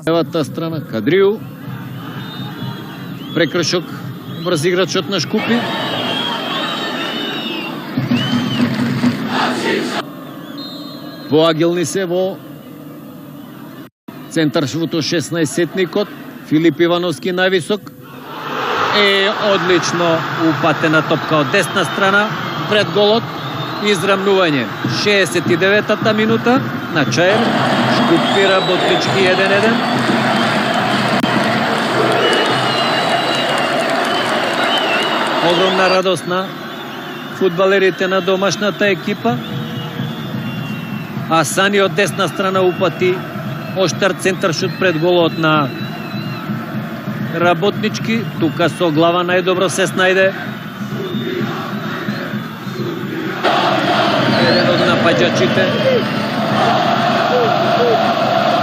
Левата страна Кадрију. Прекршок врз играчот на Шкупи. Поагилни се во центаршвото 16-сетникот. Филип Ивановски највисок. Одлично упатена топка од десна страна пред голот. Израмнување. 69-та минута на Чаев. Шкупи Работнички 1-1. Огромна радост на фудбалерите на домашната екипа. Асани од десна страна упати оштар центаршут пред голот на Работнички. Тука со глава најдобро се снајде. Еден од напаѓачите.